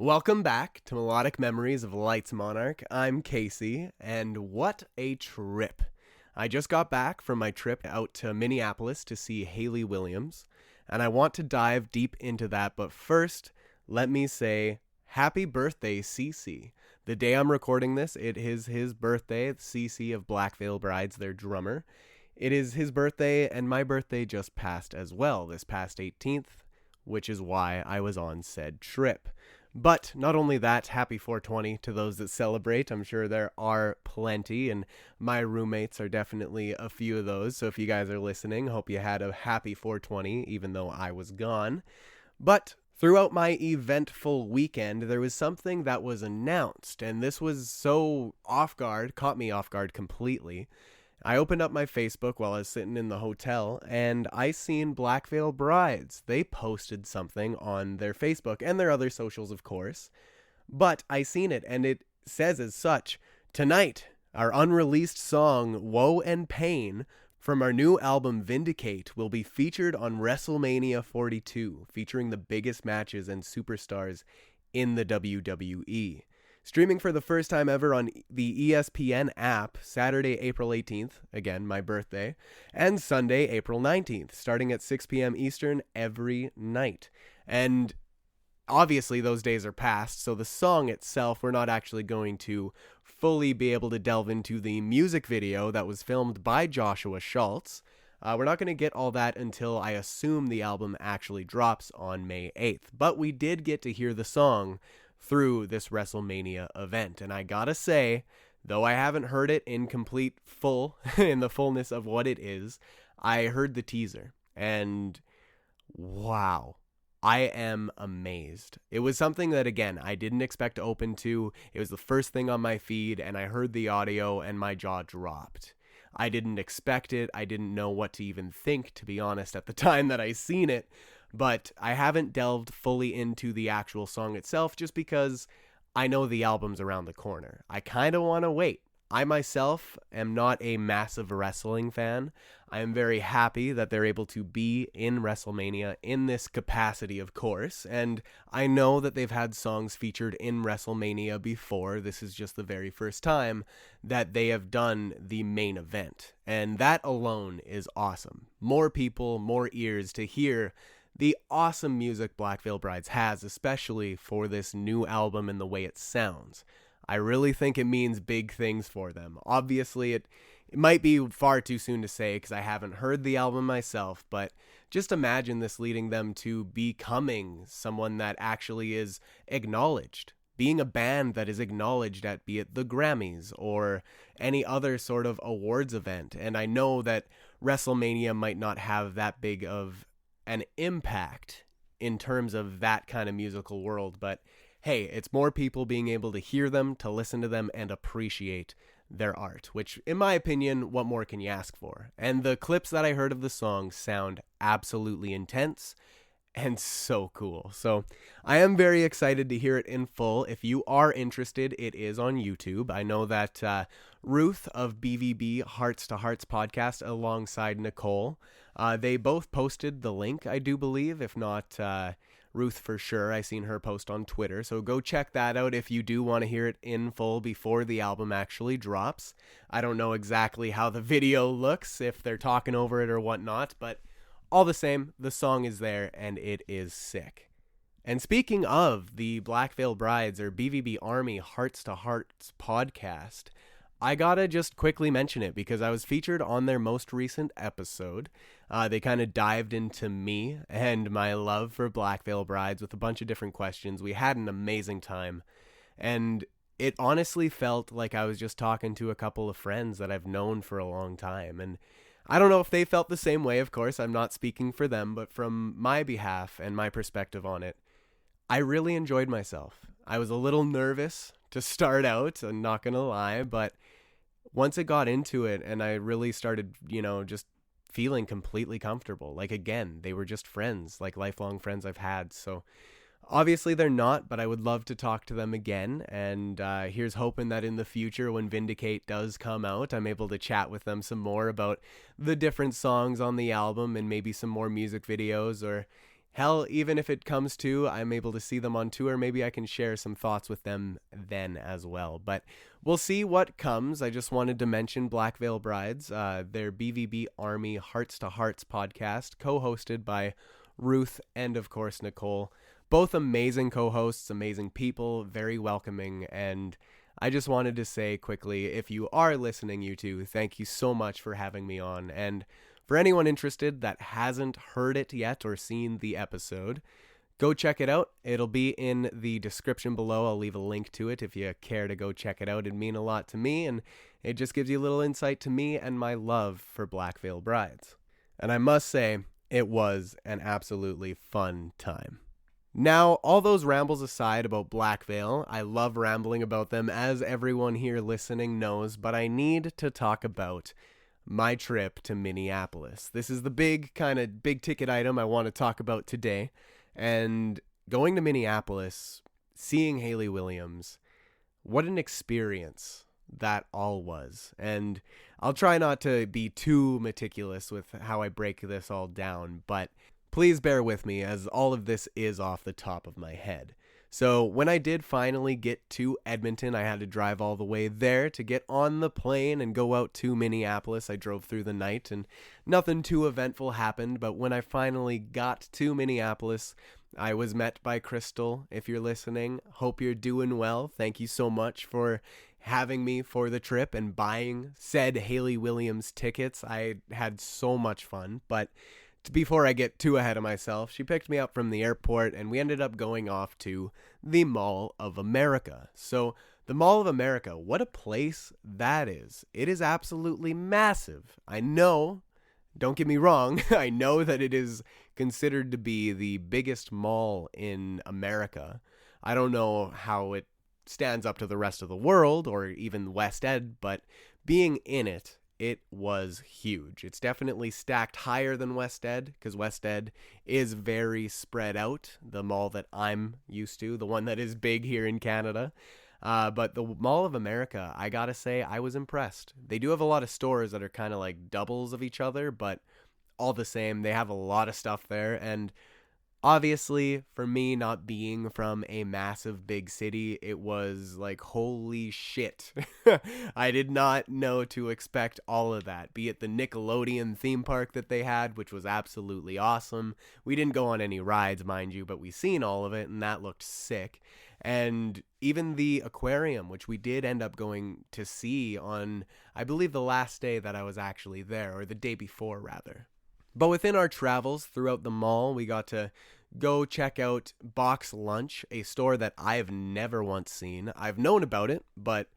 Welcome back to Melodic Memories of Lights Monarch. I'm Casey, and what a trip. I just got back from my trip out to Minneapolis to see Hayley Williams, and I want to dive deep into that, but first, let me say, happy birthday, Cece. The day I'm recording this, it is his birthday, Cece of Black Veil Brides, their drummer. It is his birthday, and my birthday just passed as well, this past 18th, which is why I was on said trip. But not only that, happy 420 to those that celebrate. I'm sure there are plenty, and my roommates are definitely a few of those. So if you guys are listening, hope you had a happy 420, even though I was gone. But throughout my eventful weekend, there was something that was announced, and this was so caught me off guard completely. I opened up my Facebook while I was sitting in the hotel, and I seen Black Veil Brides. They posted something on their Facebook and their other socials, of course. But I seen it, and it says as such, tonight, our unreleased song, Woe Pain, from our new album Vindicate, will be featured on Wrestle Mania 42, featuring the biggest matches and superstars in the WWE. Streaming for the first time ever on the ESPN app, Saturday, April 18th, again, my birthday, and Sunday, April 19th, starting at 6 p.m. Eastern every night. And obviously those days are past, so the song itself, we're not actually going to fully be able to delve into the music video that was filmed by Joshua Schultz. We're not going to get all that until I assume the album actually drops on May 8th. But we did get to hear the song through this WrestleMania event. And I gotta say, though I haven't heard it in in the fullness of what it is, I heard the teaser. And wow, I am amazed. It was something that, again, I didn't expect to open to. It was the first thing on my feed, and I heard the audio, and my jaw dropped. I didn't expect it. I didn't know what to even think, to be honest, at the time that I seen it. But I haven't delved fully into the actual song itself just because I know the album's around the corner. I kind of want to wait. I myself am not a massive wrestling fan. I am very happy that they're able to be in WrestleMania in this capacity, of course. And I know that they've had songs featured in WrestleMania before. This is just the very first time that they have done the main event. And that alone is awesome. More people, more ears to hear the awesome music Black Veil Brides has, especially for this new album and the way it sounds. I really think it means big things for them. Obviously, it might be far too soon to say because I haven't heard the album myself, but just imagine this leading them to becoming someone that actually is acknowledged. Being a band that is acknowledged at, be it the Grammys or any other sort of awards event. And I know that WrestleMania might not have that big of an impact in terms of that kind of musical world, but hey, it's more people being able to hear them, to listen to them, and appreciate their art, which, in my opinion, what more can you ask for? And the clips that I heard of the song sound absolutely intense and so cool. So I am very excited to hear it in full. If you are interested, it is on YouTube. I know that Ruth of BVB Hearts to Hearts podcast alongside Nicole, they both posted the link, I do believe. If not, Ruth for sure. I seen her post on Twitter. So go check that out if you do want to hear it in full before the album actually drops. I don't know exactly how the video looks, if they're talking over it or whatnot, but all the same, the song is there and it is sick. And speaking of the Black Veil Brides or BVB Army Hearts to Hearts podcast, I gotta just quickly mention it because I was featured on their most recent episode. They kind of dived into me and my love for Black Veil Brides with a bunch of different questions. We had an amazing time, and it honestly felt like I was just talking to a couple of friends that I've known for a long time. And I don't know if they felt the same way, of course. I'm not speaking for them, but from my behalf and my perspective on it, I really enjoyed myself. I was a little nervous to start out, I'm not going to lie, but once it got into it and I really started, just feeling completely comfortable. Like, again, they were just friends, like lifelong friends I've had. So obviously they're not, but I would love to talk to them again. And here's hoping that in the future, when Vindicate does come out, I'm able to chat with them some more about the different songs on the album and maybe some more music videos or Hell, even if it comes to I'm able to see them on tour, maybe I can share some thoughts with them then as well. But we'll see what comes. I just wanted to mention Black Veil Brides, their BVB Army Hearts to Hearts podcast, co-hosted by Ruth and, of course, Nicole. Both amazing co-hosts, amazing people, very welcoming, and I just wanted to say quickly, if you are listening, you two, thank you so much for having me on, and for anyone interested that hasn't heard it yet or seen the episode, go check it out. It'll be in the description below. I'll leave a link to it if you care to go check it out. It'd mean a lot to me, and it just gives you a little insight to me and my love for Black Veil Brides. And I must say, it was an absolutely fun time. Now, all those rambles aside about Black Veil, I love rambling about them, as everyone here listening knows, but I need to talk about my trip to Minneapolis. This is the big ticket item I want to talk about today. And going to Minneapolis, seeing Hayley Williams, what an experience that all was. And I'll try not to be too meticulous with how I break this all down, but please bear with me as all of this is off the top of my head. So when I did finally get to Edmonton, I had to drive all the way there to get on the plane and go out to Minneapolis. I drove through the night and nothing too eventful happened, but when I finally got to Minneapolis, I was met by Crystal. If you're listening, hope you're doing well. Thank you so much for having me for the trip and buying said Hayley Williams tickets. I had so much fun, but before I get too ahead of myself, she picked me up from the airport and we ended up going off to the Mall of America. So the Mall of America, what a place that is. It is absolutely massive. I know, don't get me wrong, I know that it is considered to be the biggest mall in America. I don't know how it stands up to the rest of the world or even West End, but being in it, it was huge. It's definitely stacked higher than West End because West End is very spread out. The mall that I'm used to, the one that is big here in Canada. But the Mall of America, I gotta say, I was impressed. They do have a lot of stores that are kind of like doubles of each other, but all the same, they have a lot of stuff there. And obviously, for me not being from a massive big city, it was like, holy shit. I did not know to expect all of that, be it the Nickelodeon theme park that they had, which was absolutely awesome. We didn't go on any rides, mind you, but we seen all of it, and that looked sick. And even the aquarium, which we did end up going to see on, I believe, the last day that I was actually there, or the day before, rather. But within our travels throughout the mall, we got to go check out Box Lunch, a store that I've never once seen. I've known about it, but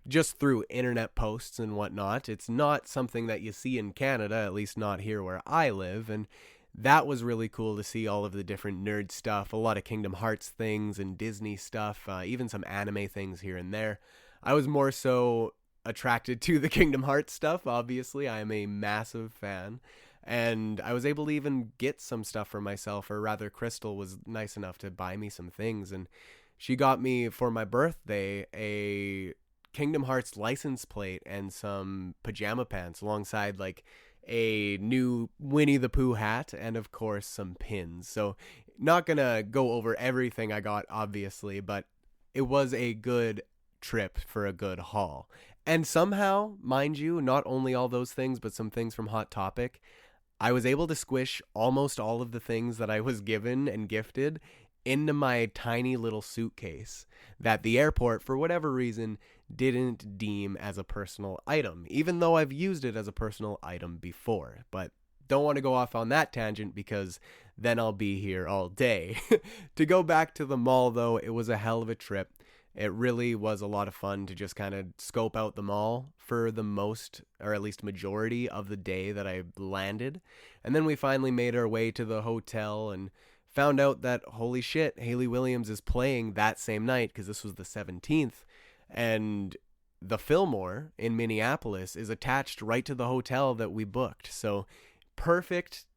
just through internet posts and whatnot. It's not something that you see in Canada, at least not here where I live, and that was really cool to see all of the different nerd stuff, a lot of Kingdom Hearts things and Disney stuff, even some anime things here and there. I was more so attracted to the Kingdom Hearts stuff, obviously. I am a massive fan. And I was able to even get some stuff for myself, or rather Crystal was nice enough to buy me some things. And she got me for my birthday a Kingdom Hearts license plate and some pajama pants alongside like a new Winnie the Pooh hat and of course some pins. So not gonna go over everything I got, obviously, but it was a good trip for a good haul. And somehow, mind you, not only all those things, but some things from Hot Topic, I was able to squish almost all of the things that I was given and gifted into my tiny little suitcase that the airport, for whatever reason, didn't deem as a personal item, even though I've used it as a personal item before. But don't want to go off on that tangent because then I'll be here all day. To go back to the mall, though, it was a hell of a trip. It really was a lot of fun to just kind of scope out the mall for the most, or at least majority of the day that I landed. And then we finally made our way to the hotel and found out that, holy shit, Hayley Williams is playing that same night, because this was the 17th. And the Fillmore in Minneapolis is attached right to the hotel that we booked. So perfect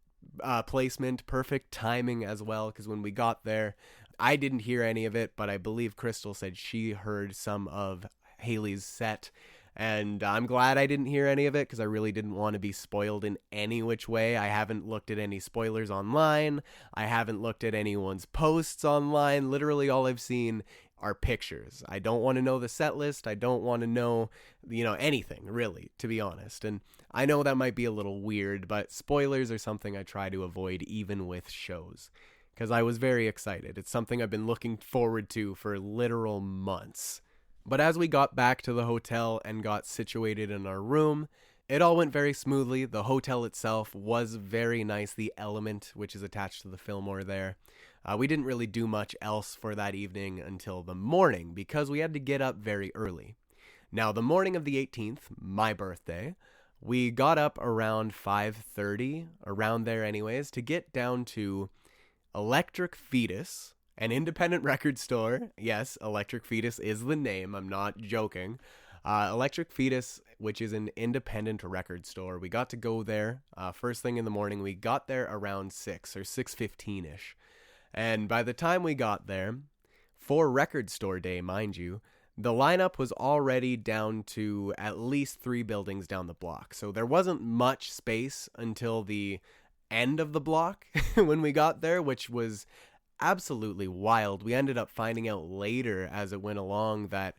placement, perfect timing as well, because when we got there, I didn't hear any of it, but I believe Crystal said she heard some of Hayley's set And I'm glad I didn't hear any of it because I really didn't want to be spoiled in any which way. I haven't looked at any spoilers online. I haven't looked at anyone's posts online. Literally all I've seen are pictures. I don't want to know the set list. I don't want to know, anything really, to be honest. And I know that might be a little weird, but spoilers are something I try to avoid even with shows because I was very excited. It's something I've been looking forward to for literal months. But as we got back to the hotel and got situated in our room, it all went very smoothly. The hotel itself was very nice. The Element, which is attached to the Fillmore there. We didn't really do much else for that evening until the morning because we had to get up very early. Now, the morning of the 18th, my birthday, we got up around 5:30, around there anyways, to get down to Electric Fetus, an independent record store. Yes, Electric Fetus is the name. I'm not joking. Electric Fetus, which is an independent record store. We got to go there first thing in the morning. We got there around 6 or 6:15-ish. And by the time we got there, for record store day, mind you, the lineup was already down to at least 3 buildings down the block. So there wasn't much space until the end of the block when we got there, which was absolutely wild. We ended up finding out later as it went along that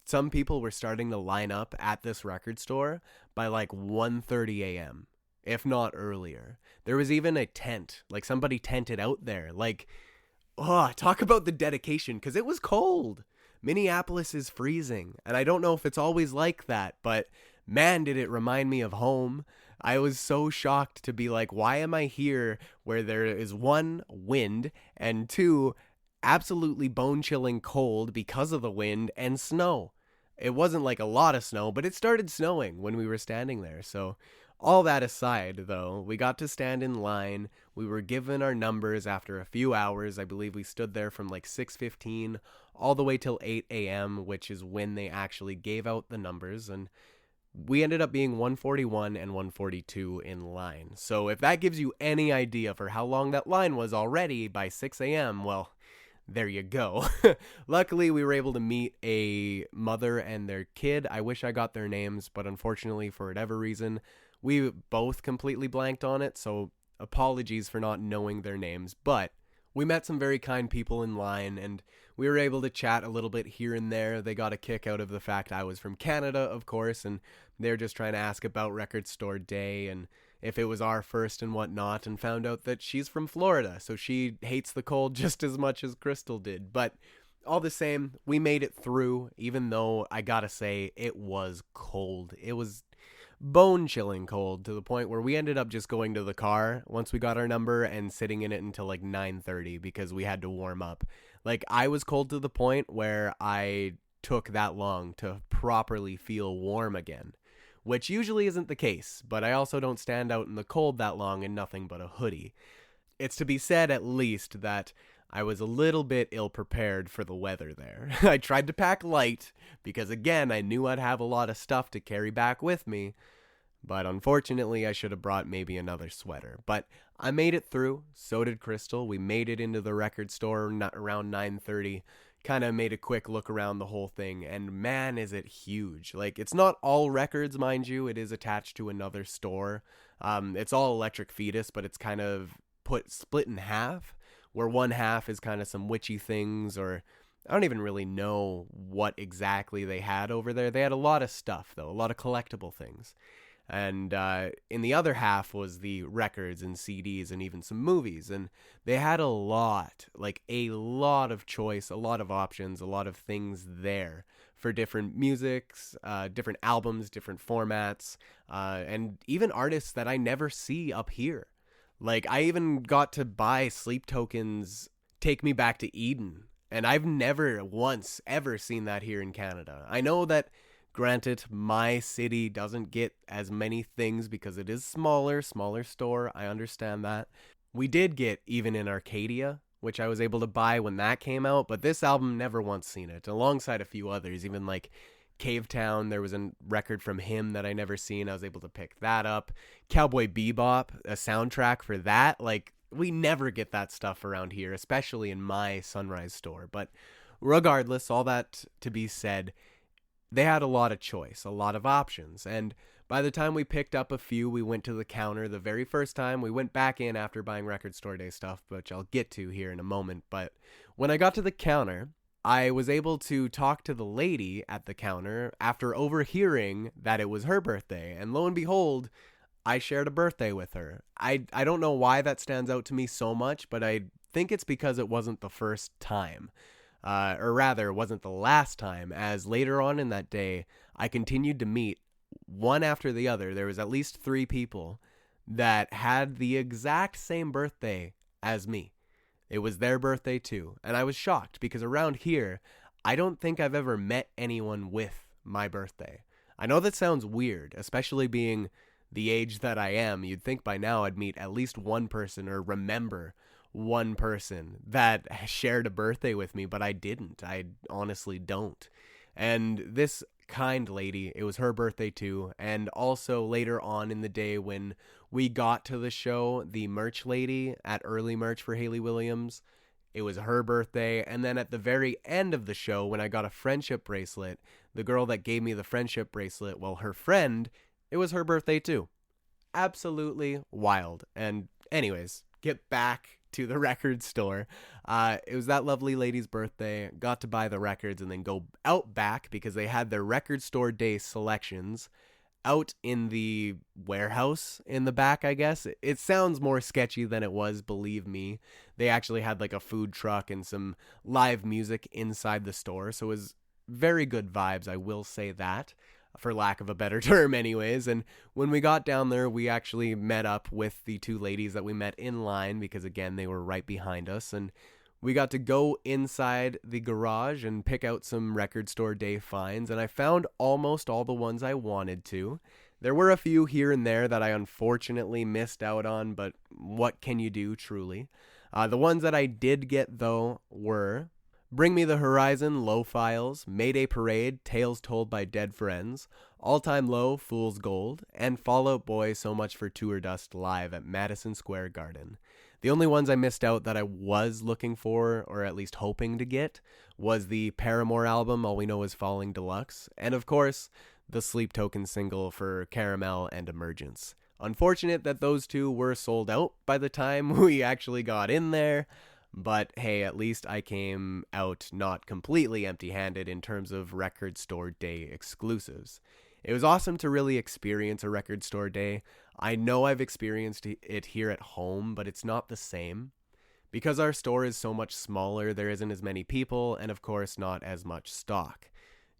some people were starting to line up at this record store by like 1:30 a.m., if not earlier. There was even a tent, like somebody tented out there. Like, talk about the dedication, because it was cold. Minneapolis is freezing, and I don't know if it's always like that, but man, did it remind me of home. I was so shocked to be like, why am I here where there is 1, wind, and 2, absolutely bone-chilling cold because of the wind and snow. It wasn't like a lot of snow, but it started snowing when we were standing there. So all that aside, though, we got to stand in line. We were given our numbers after a few hours. I believe we stood there from like 6:15 all the way till 8 a.m., which is when they actually gave out the numbers. And we ended up being 141 and 142 in line. So if that gives you any idea for how long that line was already by 6 a.m., well, there you go. Luckily, we were able to meet a mother and their kid. I wish I got their names, but unfortunately, for whatever reason, we both completely blanked on it, so apologies for not knowing their names. But we met some very kind people in line, and we were able to chat a little bit here and there. They got a kick out of the fact I was from Canada, of course, and they're just trying to ask about Record Store Day and if it was our first and whatnot, and found out that she's from Florida, so she hates the cold just as much as Crystal did. But all the same, we made it through, even though I gotta say it was cold. It was bone-chilling cold to the point where we ended up just going to the car once we got our number and sitting in it until like 9:30 because we had to warm up. Like, I was cold to the point where I took that long to properly feel warm again, which usually isn't the case, but I also don't stand out in the cold that long in nothing but a hoodie. It's to be said, at least, that I was a little bit ill-prepared for the weather there. I tried to pack light, because again, I knew I'd have a lot of stuff to carry back with me, but unfortunately, I should have brought maybe another sweater. But I made it through, so did Crystal. We made it into the record store around 9:30, kind of made a quick look around the whole thing, and man, is it huge. Like, it's not all records, mind you. It is attached to another store. It's all Electric Fetus, but it's kind of split in half, where one half is kind of some witchy things, or I don't even really know what exactly they had over there. They had a lot of stuff, though, a lot of collectible things. And in the other half was the records and CDs and even some movies. And they had a lot of choice, a lot of options, a lot of things there for different musics, different albums, different formats, and even artists that I never see up here. Like, I even got to buy Sleep Token's Take Me Back to Eden, and I've never once ever seen that here in Canada. I know that, granted, my city doesn't get as many things because it is smaller store, I understand that. We did get even in Arcadia, which I was able to buy when that came out, but this album, never once seen it, alongside a few others, even like Cave Town, there was a record from him that I never seen. I was able to pick that up. Cowboy Bebop, a soundtrack for that. Like, we never get that stuff around here, especially in my Sunrise store. But regardless, all that to be said, they had a lot of choice, a lot of options, and by the time we picked up a few, we went to the counter the very first time. We went back in after buying Record Store Day stuff, which I'll get to here in a moment. But when I got to the counter, I was able to talk to the lady at the counter after overhearing that it was her birthday. And lo and behold, I shared a birthday with her. I don't know why that stands out to me so much, but I think it's because it wasn't the first time. Or rather, it wasn't the last time, as later on in that day, I continued to meet one after the other. There was at least 3 people that had the exact same birthday as me. It was their birthday too. And I was shocked because around here, I don't think I've ever met anyone with my birthday. I know that sounds weird, especially being the age that I am. You'd think by now I'd meet at least one person or remember one person that shared a birthday with me, but I didn't. I honestly don't. And this kind lady, it was her birthday too. And also later on in the day when we got to the show, the merch lady at early merch for Hayley Williams, it was her birthday. And then at the very end of the show, when I got a friendship bracelet, the girl that gave me the friendship bracelet, well, her friend, it was her birthday too. Absolutely wild. And anyways, get back to the record store. It was that lovely lady's birthday. Got to buy the records and then go out back because they had their Record Store Day selections out in the warehouse in the back, I guess. It sounds more sketchy than it was, believe me. They actually had like a food truck and some live music inside the store, so it was very good vibes, I will say that, for lack of a better term anyways. And when we got down there, we actually met up with the 2 ladies that we met in line because, again, they were right behind us. And we got to go inside the garage and pick out some Record Store Day finds. And I found almost all the ones I wanted to. There were a few here and there that I unfortunately missed out on, but what can you do, truly? The ones that I did get, though, were Bring Me the Horizon, Low Files, Mayday Parade, Tales Told by Dead Friends, All Time Low, Fool's Gold, and Fall Out Boy, So Much for Tour Dust live at Madison Square Garden. The only ones I missed out that I was looking for, or at least hoping to get, was the Paramore album, All We Know Is Falling Deluxe, and of course, the Sleep Token single for Caramel and Emergence. Unfortunate that those 2 were sold out by the time we actually got in there. But hey, at least I came out not completely empty-handed in terms of Record Store Day exclusives. It was awesome to really experience a Record Store Day. I know I've experienced it here at home, but it's not the same. Because our store is so much smaller, there isn't as many people, and of course not as much stock.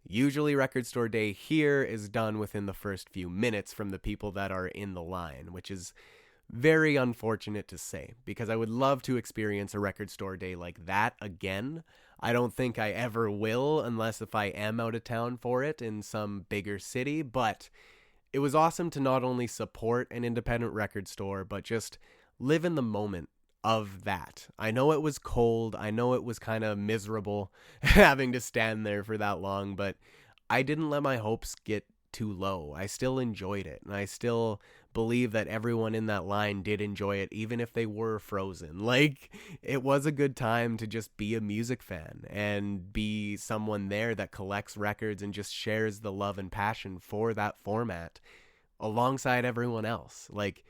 Usually Record Store Day here is done within the first few minutes from the people that are in the line, which is very unfortunate to say, because I would love to experience a Record Store Day like that again. I don't think I ever will, unless if I am out of town for it in some bigger city, but it was awesome to not only support an independent record store, but just live in the moment of that. I know it was cold, I know it was kind of miserable having to stand there for that long, but I didn't let my hopes get too low. I still enjoyed it, and I still believe that everyone in that line did enjoy it, even if they were frozen. Like, it was a good time to just be a music fan and be someone there that collects records and just shares the love and passion for that format alongside everyone else. Like,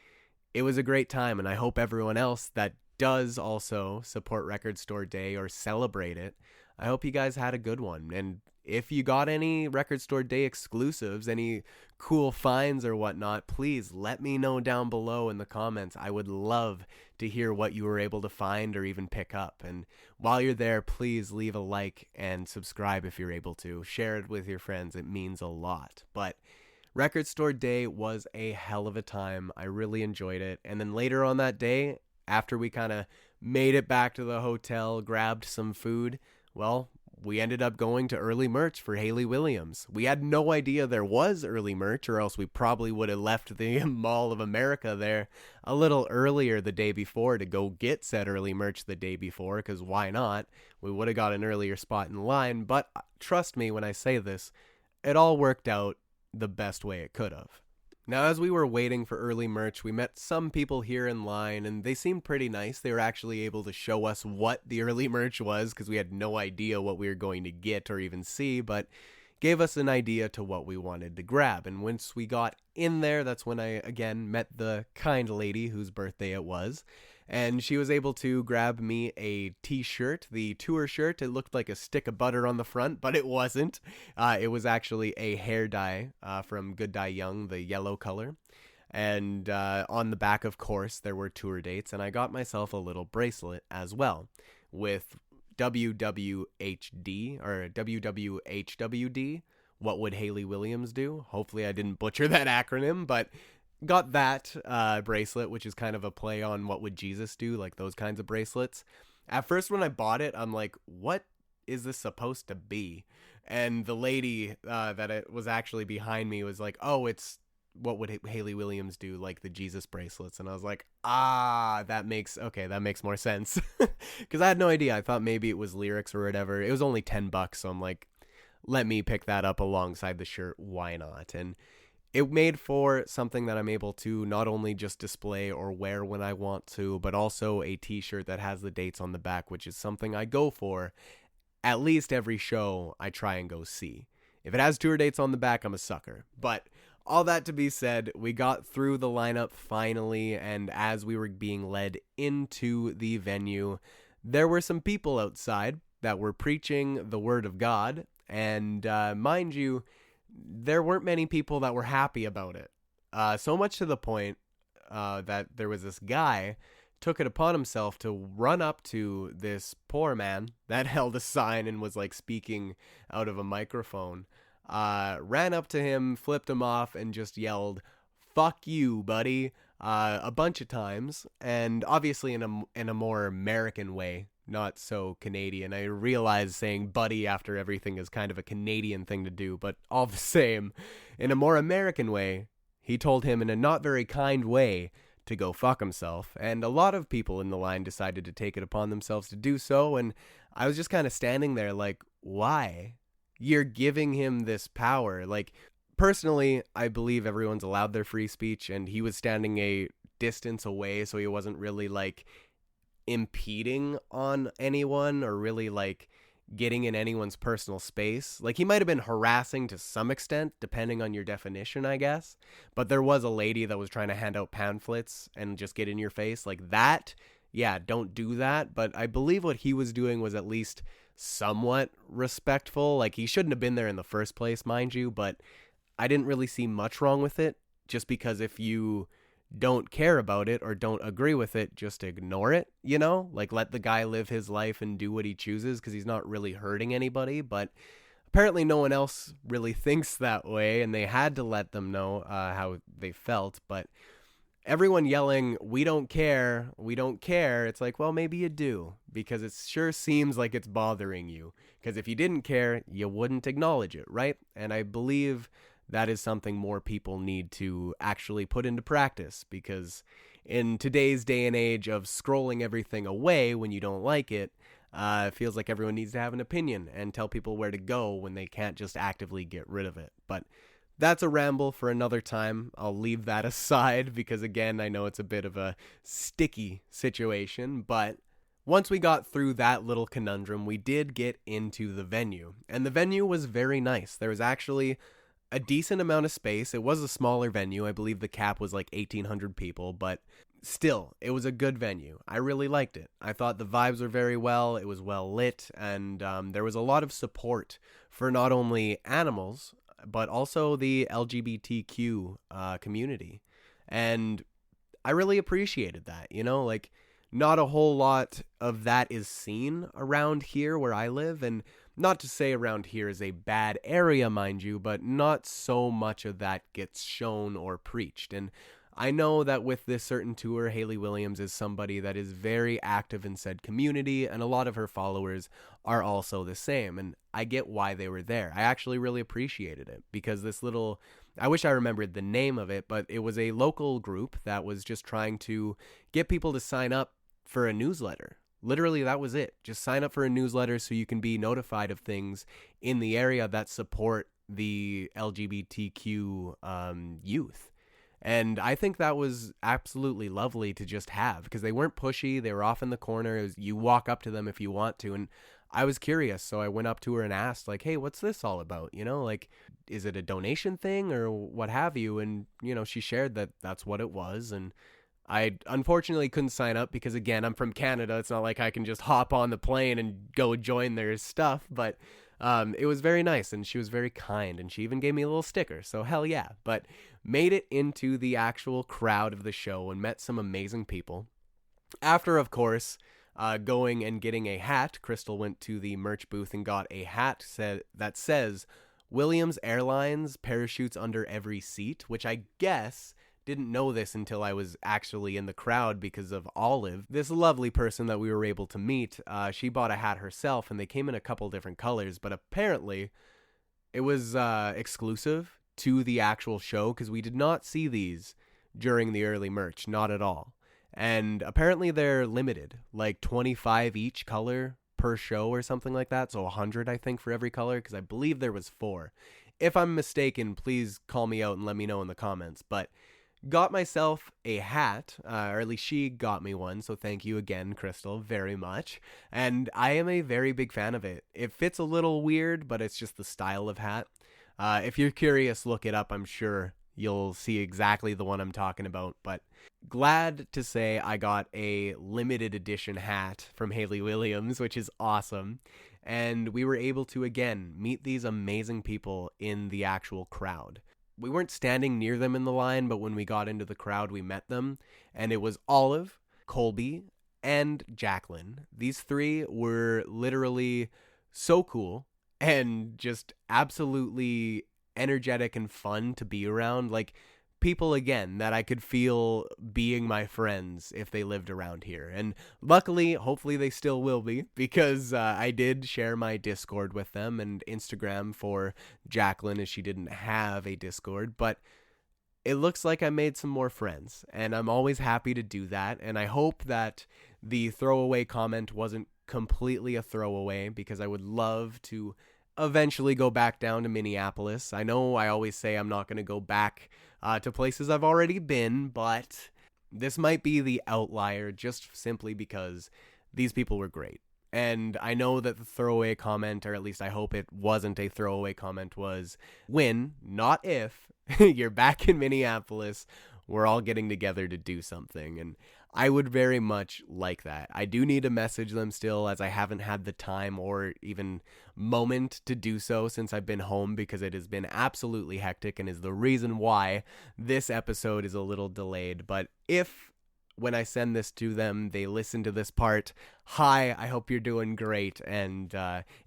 it was a great time, and I hope everyone else that does also support Record Store Day or celebrate it, I hope you guys had a good one. And if you got any Record Store Day exclusives, any cool finds or whatnot, please let me know down below in the comments. I would love to hear what you were able to find or even pick up. And while you're there, please leave a like and subscribe if you're able to. Share it with your friends. It means a lot. But Record Store Day was a hell of a time. I really enjoyed it. And then later on that day, after we kind of made it back to the hotel, grabbed some food, well, we ended up going to early merch for Hayley Williams. We had no idea there was early merch, or else we probably would have left the Mall of America there a little earlier the day before to go get said early merch the day before, because why not? We would have got an earlier spot in line, but trust me when I say this, it all worked out the best way it could have. Now, as we were waiting for early merch, we met some people here in line, and they seemed pretty nice. They were actually able to show us what the early merch was, because we had no idea what we were going to get or even see, but gave us an idea to what we wanted to grab. And once we got in there, that's when I again met the kind lady whose birthday it was. And she was able to grab me a t-shirt, the tour shirt. It looked like a stick of butter on the front, but it wasn't. It was actually a hair dye from Good Dye Young, the yellow color. And on the back, of course, there were tour dates. And I got myself a little bracelet as well with WWHD or WWHWD. What would Hayley Williams do? Hopefully I didn't butcher that acronym, but got that bracelet, which is kind of a play on what would Jesus do, like those kinds of bracelets. At first when I bought it, I'm like, what is this supposed to be? And the lady that it was actually behind me was like, oh, it's what would Hayley Williams do, like the Jesus bracelets. And I was like, that makes more sense. Because I had no idea. I thought maybe it was lyrics or whatever. It was only $10, so I'm like, let me pick that up alongside the shirt. Why not? And it made for something that I'm able to not only just display or wear when I want to, but also a t-shirt that has the dates on the back, which is something I go for at least every show I try and go see. If it has tour dates on the back, I'm a sucker. But all that to be said, we got through the lineup finally, and as we were being led into the venue, there were some people outside that were preaching the word of God, and mind you, there weren't many people that were happy about it. So much to the point that there was this guy took it upon himself to run up to this poor man that held a sign and was like speaking out of a microphone. Ran up to him, flipped him off, and just yelled, "Fuck you, buddy," a bunch of times, and obviously in a more American way, not so Canadian. I realize saying buddy after everything is kind of a Canadian thing to do, but all the same, in a more American way, he told him in a not very kind way to go fuck himself, and a lot of people in the line decided to take it upon themselves to do so, and I was just kind of standing there like, why? You're giving him this power. Like, personally, I believe everyone's allowed their free speech, and he was standing a distance away, so he wasn't really like impeding on anyone or really like getting in anyone's personal space. Like, he might have been harassing to some extent, depending on your definition, I guess. But there was a lady that was trying to hand out pamphlets and just get in your face. Like that, yeah, don't do that. But I believe what he was doing was at least somewhat respectful. Like, he shouldn't have been there in the first place, mind you, but I didn't really see much wrong with it. Just because if you don't care about it or don't agree with it, just ignore it, you know? Like, let the guy live his life and do what he chooses because he's not really hurting anybody. But apparently no one else really thinks that way, and they had to let them know how they felt. But everyone yelling, "We don't care, we don't care," it's like, well, maybe you do, because it sure seems like it's bothering you. Because if you didn't care, you wouldn't acknowledge it, right? And I believe that is something more people need to actually put into practice, because in today's day and age of scrolling everything away when you don't like it, it feels like everyone needs to have an opinion and tell people where to go when they can't just actively get rid of it. But that's a ramble for another time. I'll leave that aside because, again, I know it's a bit of a sticky situation, but once we got through that little conundrum, we did get into the venue, and the venue was very nice. There was actually a decent amount of space. It was a smaller venue. I believe the cap was like 1,800 people, but still, it was a good venue. I really liked it. I thought the vibes were very well. It was well lit, and there was a lot of support for not only animals, but also the LGBTQ community. And I really appreciated that, you know, like, not a whole lot of that is seen around here where I live, and not to say around here is a bad area, mind you, but not so much of that gets shown or preached. And I know that with this certain tour, Hayley Williams is somebody that is very active in said community, and a lot of her followers are also the same, and I get why they were there. I actually really appreciated it, because this little, I wish I remembered the name of it, but it was a local group that was just trying to get people to sign up for a newsletter. Literally, that was it. Just sign up for a newsletter so you can be notified of things in the area that support the LGBTQ youth. And I think that was absolutely lovely to just have, because they weren't pushy. They were off in the corner. You walk up to them if you want to. And I was curious, so I went up to her and asked, like, hey, what's this all about? Like, is it a donation thing or what have you? And, she shared that that's what it was. And I unfortunately couldn't sign up because, again, I'm from Canada. It's not like I can just hop on the plane and go join their stuff. But it was very nice, and she was very kind, and she even gave me a little sticker. So hell yeah. But made it into the actual crowd of the show and met some amazing people. After, of course, going and getting a hat, Crystal went to the merch booth and got a hat that says Williams Airlines parachutes under every seat, which I guess didn't know this until I was actually in the crowd because of Olive, this lovely person that we were able to meet. She bought a hat herself, and they came in a couple different colors, but apparently it was exclusive to the actual show because we did not see these during the early merch, not at all. And apparently they're limited, like 25 each color per show or something like that. So 100, I think, for every color, because I believe there was 4. If I'm mistaken, please call me out and let me know in the comments. But got myself a hat, or at least she got me one. So thank you again, Crystal, very much. And I am a very big fan of it. It fits a little weird, but it's just the style of hat. If you're curious, look it up. I'm sure you'll see exactly the one I'm talking about. But glad to say I got a limited edition hat from Hayley Williams, which is awesome. And we were able to, again, meet these amazing people in the actual crowd. We weren't standing near them in the line, but when we got into the crowd, we met them. And it was Olive, Colby, and Jacqueline. These 3 were literally so cool and just absolutely energetic and fun to be around. Like, people, again, that I could feel being my friends if they lived around here. And luckily, hopefully they still will be, because I did share my Discord with them and Instagram for Jacqueline, as she didn't have a Discord. But it looks like I made some more friends, and I'm always happy to do that. And I hope that the throwaway comment wasn't completely a throwaway, because I would love to eventually go back down to Minneapolis. I know I always say I'm not going to go back to places I've already been, but this might be the outlier, just simply because these people were great. And I know that the throwaway comment, or at least I hope it wasn't a throwaway comment, was when, not if, you're back in Minneapolis, we're all getting together to do something. And I would very much like that. I do need to message them still, as I haven't had the time or even moment to do so since I've been home, because it has been absolutely hectic and is the reason why this episode is a little delayed. But if, when I send this to them, they listen to this part, hi, I hope you're doing great, and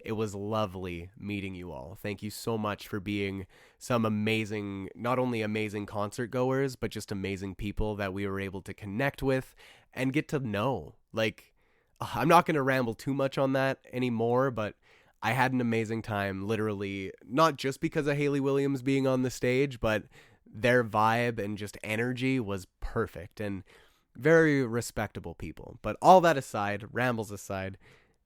it was lovely meeting you all. Thank you so much for being some amazing, not only amazing concert goers, but just amazing people that we were able to connect with and get to know. Like, I'm not going to ramble too much on that anymore, but I had an amazing time, literally, not just because of Hayley Williams being on the stage, but their vibe and just energy was perfect, and very respectable people. But all that aside, rambles aside,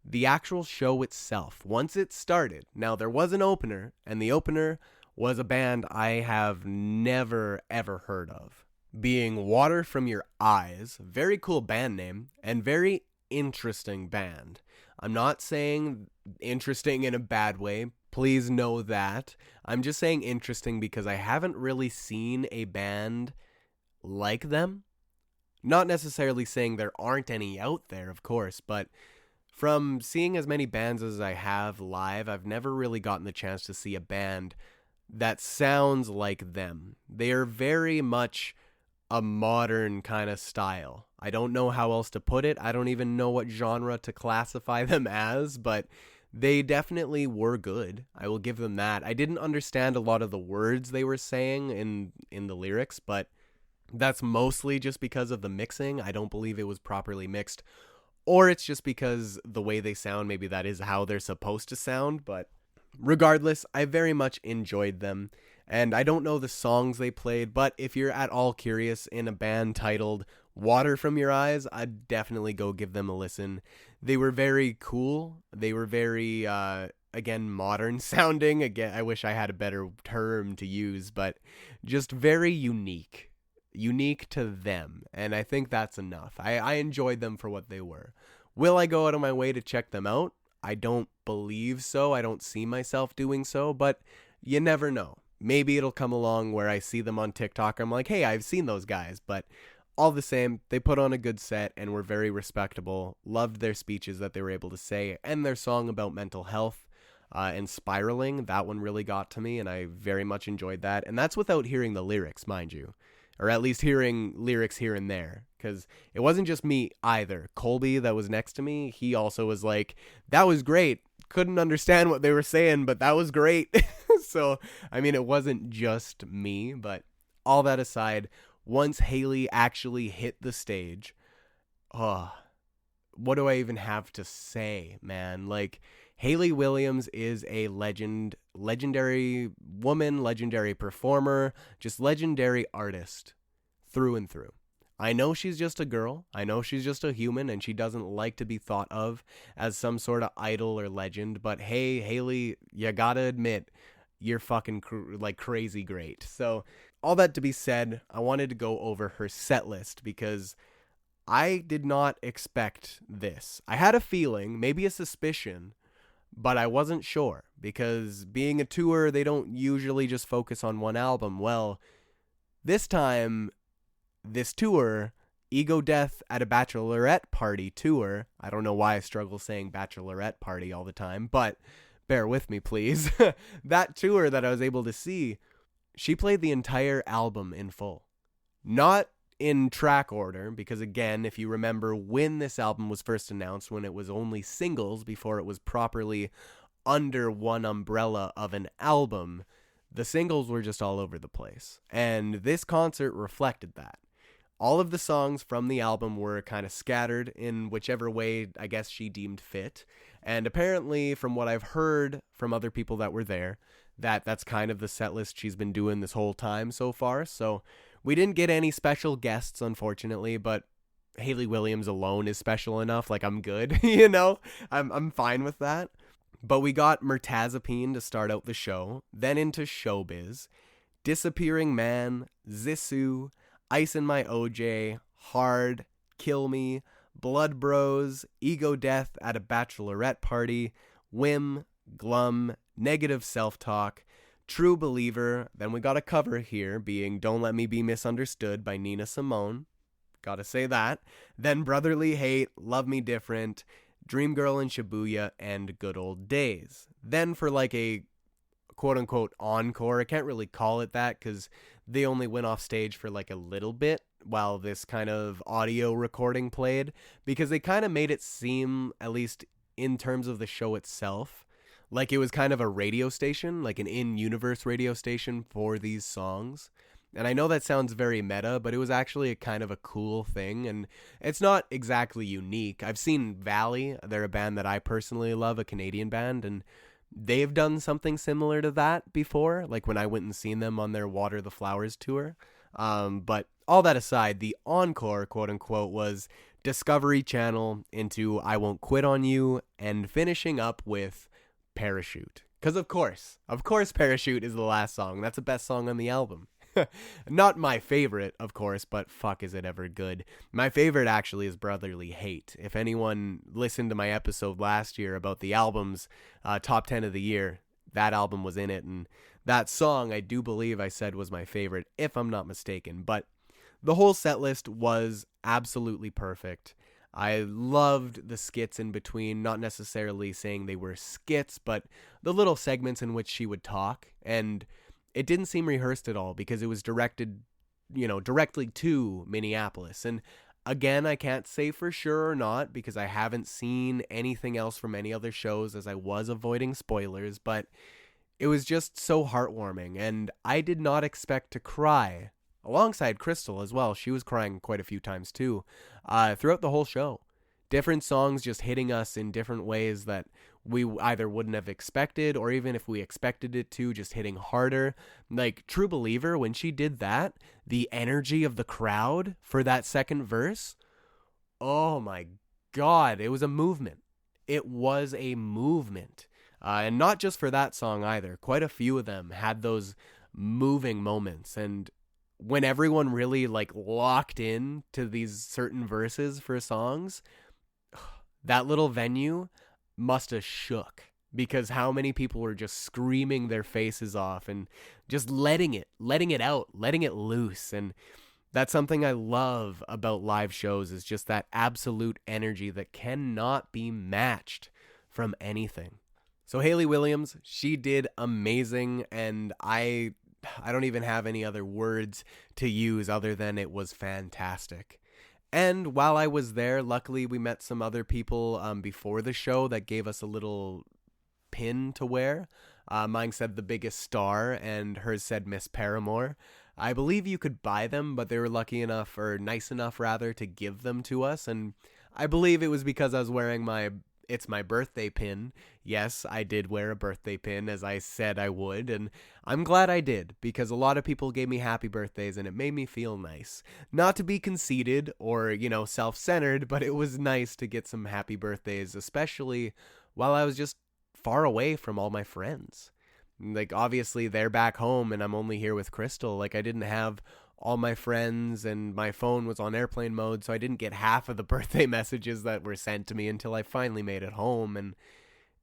the actual show itself, once it started, now there was an opener, and the opener was a band I have never ever heard of, being Water From Your Eyes. Very cool band name, and very interesting band. I'm not saying interesting in a bad way, please know that. I'm just saying interesting because I haven't really seen a band like them. Not necessarily saying there aren't any out there, of course, but from seeing as many bands as I have live, I've never really gotten the chance to see a band that sounds like them. They are very much a modern kind of style. I don't know how else to put it. I don't even know what genre to classify them as, but they definitely were good. I will give them that. I didn't understand a lot of the words they were saying in the lyrics, but that's mostly just because of the mixing. I don't believe it was properly mixed, or it's just because the way they sound, maybe that is how they're supposed to sound. But regardless, I very much enjoyed them, and I don't know the songs they played, but if you're at all curious in a band titled Water From Your Eyes, I'd definitely go give them a listen. They were very cool. They were very, again, modern sounding. Again, I wish I had a better term to use, but just very unique to them, and I think that's enough. I enjoyed them for what they were. Will I go out of my way to check them out? I don't believe so. I don't see myself doing so, but you never know. Maybe it'll come along where I see them on TikTok. I'm like, hey, I've seen those guys. But all the same, they put on a good set and were very respectable. Loved their speeches that they were able to say, and their song about mental health and spiraling. That one really got to me, and I very much enjoyed that. And that's without hearing the lyrics, mind you. Or at least hearing lyrics here and there. Because it wasn't just me either. Colby, that was next to me, he also was like, that was great. Couldn't understand what they were saying, but that was great. So, I mean, it wasn't just me. But all that aside, once Hayley actually hit the stage, what do I even have to say, man? Like, Hayley Williams is a legendary woman, legendary performer, just legendary artist through and through. I know she's just a girl. I know she's just a human, and she doesn't like to be thought of as some sort of idol or legend. But hey, Hayley, you gotta admit, you're fucking crazy great. So all that to be said, I wanted to go over her set list because I did not expect this. I had a feeling, maybe a suspicion, but I wasn't sure, because being a tour, they don't usually just focus on one album. Well, this time, this tour, Ego Death at a Bachelorette Party tour, I don't know why I struggle saying Bachelorette Party all the time, but bear with me, please. That tour that I was able to see, she played the entire album in full. Not in track order, because again, if you remember when this album was first announced, when it was only singles before it was properly under one umbrella of an album, the singles were just all over the place. And this concert reflected that. All of the songs from the album were kind of scattered in whichever way I guess she deemed fit. And apparently, from what I've heard from other people that were there, that's kind of the set list she's been doing this whole time so far. So we didn't get any special guests, unfortunately, but Hayley Williams alone is special enough. Like, I'm good, you know? I'm fine with that. But we got Mirtazapine to start out the show, then into Showbiz, Disappearing Man, Zissou, Ice in My OJ, Hard, Kill Me, Blood Bros, Ego Death at a Bachelorette Party, Whim, Glum, Negative Self-Talk, True Believer. Then we got a cover here being Don't Let Me Be Misunderstood by Nina Simone. Gotta say that. Then Brotherly Hate, Love Me Different, Dream Girl in Shibuya, and Good Old Days. Then for like a quote-unquote encore, I can't really call it that because they only went off stage for like a little bit while this kind of audio recording played, because they kind of made it seem, at least in terms of the show itself, like it was kind of a radio station, like an in-universe radio station for these songs. And I know that sounds very meta, but it was actually a kind of a cool thing, and it's not exactly unique. I've seen Valley, they're a band that I personally love, a Canadian band, and they've done something similar to that before, like when I went and seen them on their Water the Flowers tour. But all that aside, the encore, quote-unquote, was Discovery Channel into I Won't Quit on You, and finishing up with Parachute. Because of course Parachute is the last song. That's the best song on the album. Not my favorite, of course, but fuck is it ever good. My favorite actually is Brotherly Hate. If anyone listened to my episode last year about the album's top 10 of the year, that album was in it, and that song I do believe I said was my favorite, if I'm not mistaken. But the whole set list was absolutely perfect. I loved the skits in between, not necessarily saying they were skits, but the little segments in which she would talk, and it didn't seem rehearsed at all because it was directed, directly to Minneapolis. And again, I can't say for sure or not because I haven't seen anything else from any other shows, as I was avoiding spoilers, but it was just so heartwarming, and I did not expect to cry, alongside Crystal as well. She was crying quite a few times too, throughout the whole show. Different songs just hitting us in different ways that we either wouldn't have expected, or even if we expected it to, just hitting harder. Like True Believer, when she did that, the energy of the crowd for that second verse, oh my God, it was a movement. It was a movement. And not just for that song either. Quite a few of them had those moving moments. And when everyone really locked in to these certain verses for songs, that little venue, must have shook, because how many people were just screaming their faces off and just letting it out, letting it loose. And that's something I love about live shows, is just that absolute energy that cannot be matched from anything. So Hayley Williams, she did amazing, and I don't even have any other words to use other than it was fantastic. And while I was there, luckily we met some other people before the show that gave us a little pin to wear. Mine said The Biggest Star, and hers said Miss Paramore. I believe you could buy them, but they were lucky enough, or nice enough rather, to give them to us. And I believe it was because I was wearing my It's My Birthday pin. Yes, I did wear a birthday pin, as I said I would, and I'm glad I did, because a lot of people gave me happy birthdays, and it made me feel nice. Not to be conceited or, self-centered, but it was nice to get some happy birthdays, especially while I was just far away from all my friends. Like, obviously, they're back home, and I'm only here with Crystal. Like, I didn't have all my friends, and my phone was on airplane mode, so I didn't get half of the birthday messages that were sent to me until I finally made it home. And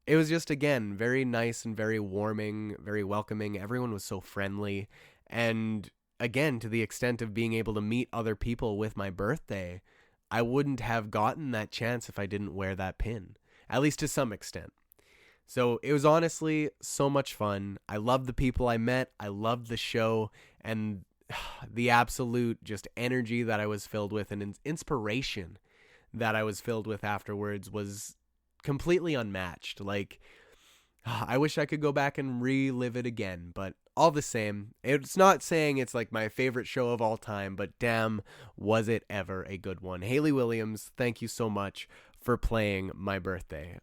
it was just, again, very nice and very warming, very welcoming. Everyone was so friendly. And again, to the extent of being able to meet other people with my birthday, I wouldn't have gotten that chance if I didn't wear that pin, at least to some extent. So it was honestly so much fun. I loved the people I met. I loved the show, and the absolute just energy that I was filled with and inspiration that I was filled with afterwards was completely unmatched. Like, I wish I could go back and relive it again, but all the same, it's not saying it's like my favorite show of all time, but damn, was it ever a good one. Hayley Williams, thank you so much for playing my birthday.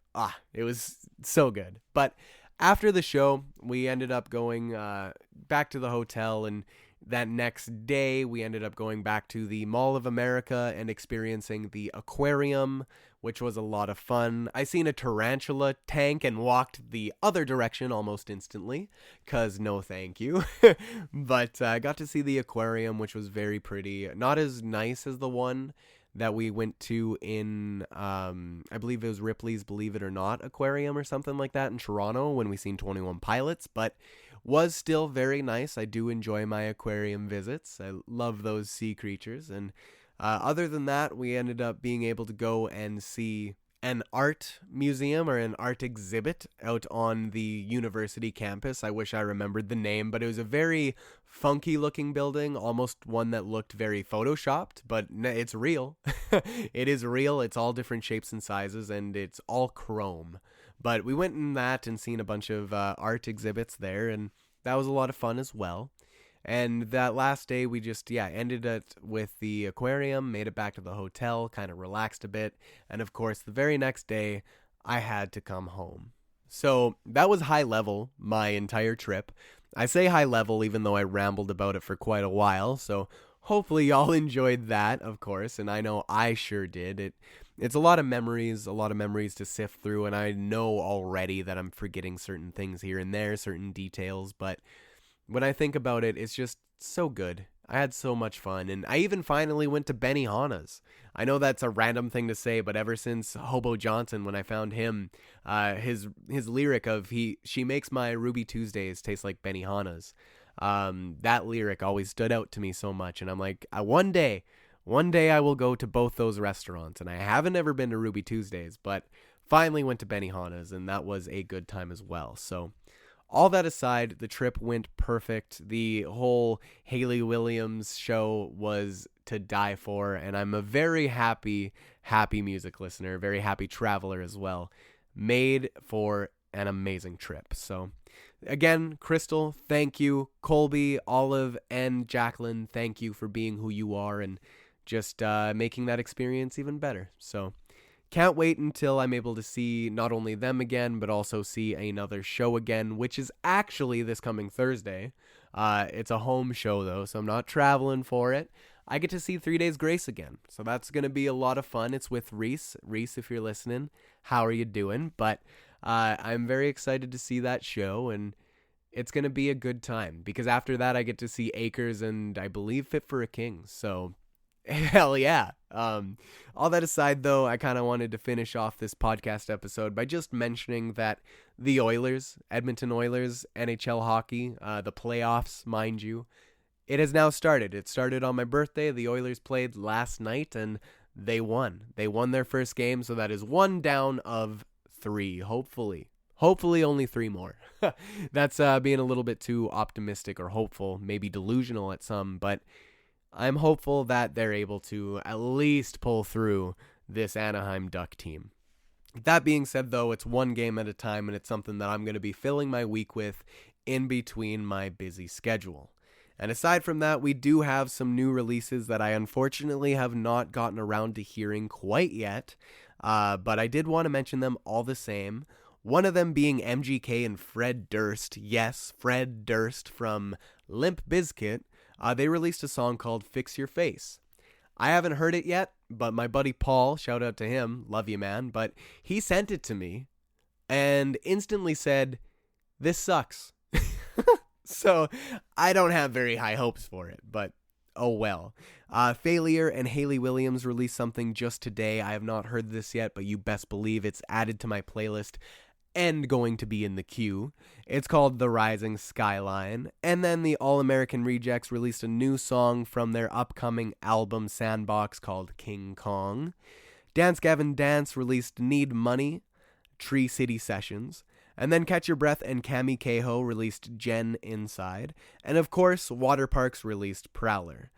It was so good. But after the show, we ended up going back to the hotel, and that next day we ended up going back to the Mall of America and experiencing the aquarium, which was a lot of fun. I seen a tarantula tank and walked the other direction almost instantly, cause no thank you. But I got to see the aquarium, which was very pretty. Not as nice as the one that we went to in, I believe it was Ripley's Believe It or Not aquarium or something like that in Toronto when we seen 21 Pilots, but was still very nice. I do enjoy my aquarium visits. I love those sea creatures. And other than that, we ended up being able to go and see an art museum or an art exhibit out on the university campus. I wish I remembered the name, but it was a very funky looking building, almost one that looked very photoshopped, but it's real. It is real. It's all different shapes and sizes, and it's all chrome. But we went in that and seen a bunch of art exhibits there, and that was a lot of fun as well. And that last day, we just, ended it with the aquarium, made it back to the hotel, kind of relaxed a bit. And of course, the very next day, I had to come home. So that was high level, my entire trip. I say high level even though I rambled about it for quite a while. So hopefully y'all enjoyed that, of course. And I know I sure did. It's a lot of memories to sift through. And I know already that I'm forgetting certain things here and there, certain details. But when I think about it, it's just so good. I had so much fun, and I even finally went to Benihana's. I know that's a random thing to say, but ever since Hobo Johnson, when I found him, his lyric of she makes my Ruby Tuesdays taste like Benihana's. That lyric always stood out to me so much, and I'm like, one day I will go to both those restaurants, and I haven't ever been to Ruby Tuesdays, but finally went to Benihana's, and that was a good time as well. So all that aside, the trip went perfect. The whole Hayley Williams show was to die for, and I'm a very happy music listener, very happy traveler as well. Made for an amazing trip. So again, Crystal, thank you. Colby, Olive, and Jacqueline, thank you for being who you are and just making that experience even better. So can't wait until I'm able to see not only them again, but also see another show again, which is actually this coming Thursday. It's a home show, though, so I'm not traveling for it. I get to see 3 Days Grace again, so that's going to be a lot of fun. It's with Reese. Reese, if you're listening, how are you doing? But I'm very excited to see that show, and it's going to be a good time, because after that I get to see Acres and I believe Fit for a King, so Hell yeah. All that aside, though, I kind of wanted to finish off this podcast episode by just mentioning that the Oilers, Edmonton Oilers, NHL hockey, the playoffs, mind you, it has now started. It started on my birthday. The Oilers played last night, and they won. They won their first game, so that is 1 down of 3, hopefully. Hopefully only 3 more. That's being a little bit too optimistic or hopeful, maybe delusional at some, but I'm hopeful that they're able to at least pull through this Anaheim Duck team. That being said, though, it's 1 game at a time, and it's something that I'm going to be filling my week with in between my busy schedule. And aside from that, we do have some new releases that I unfortunately have not gotten around to hearing quite yet, but I did want to mention them all the same. One of them being MGK and Fred Durst. Yes, Fred Durst from Limp Bizkit. They released a song called Fix Your Face. I haven't heard it yet, but my buddy Paul, shout out to him, love you man, but he sent it to me and instantly said, "This sucks." So I don't have very high hopes for it, but oh well. Failure and Hayley Williams released something just today. I have not heard this yet, but you best believe it's added to my playlist and going to be in the queue. It's called The Rising Skyline. And then the All-American Rejects released a new song from their upcoming album Sandbox called King Kong. Dance Gavin Dance released Need Money, Tree City Sessions. And then Catch Your Breath and Cami Kehoe released Jen Inside. And of course, Water Parks released Prowler.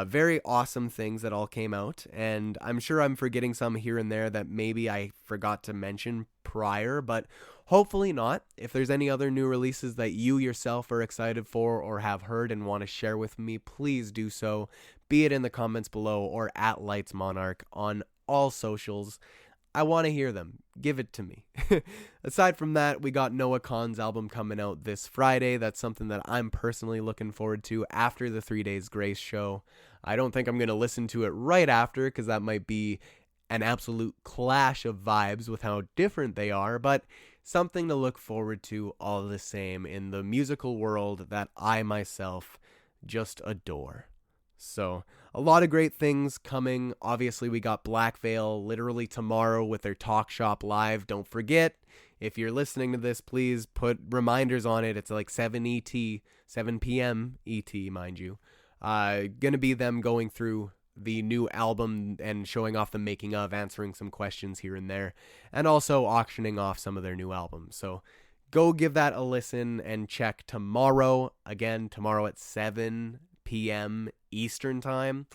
Very awesome things that all came out, and I'm sure I'm forgetting some here and there that maybe I forgot to mention prior, but hopefully not. If there's any other new releases that you yourself are excited for or have heard and want to share with me, please do so, be it in the comments below or at Lights Monarch on all socials. I want to hear them. Give it to me. Aside from that, we got Noah Kahan's album coming out this Friday. That's something that I'm personally looking forward to after the 3 Days Grace show. I don't think I'm going to listen to it right after because that might be an absolute clash of vibes with how different they are, but something to look forward to all the same in the musical world that I myself just adore. So, a lot of great things coming. Obviously, we got Black Veil literally tomorrow with their Talk Shop Live. Don't forget, if you're listening to this, please put reminders on it. It's like 7 p.m. ET, mind you. Gonna be them going through the new album and showing off the making of, answering some questions here and there, and also auctioning off some of their new albums. So, go give that a listen and check tomorrow. Again, tomorrow at 7 p.m. Eastern Time.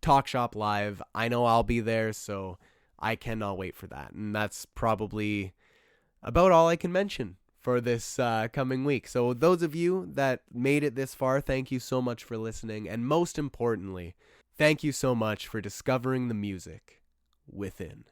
Talk Shop Live. I know I'll be there, so I cannot wait for that. And that's probably about all I can mention for this coming week. So those of you that made it this far, thank you so much for listening. And most importantly, thank you so much for discovering the music within.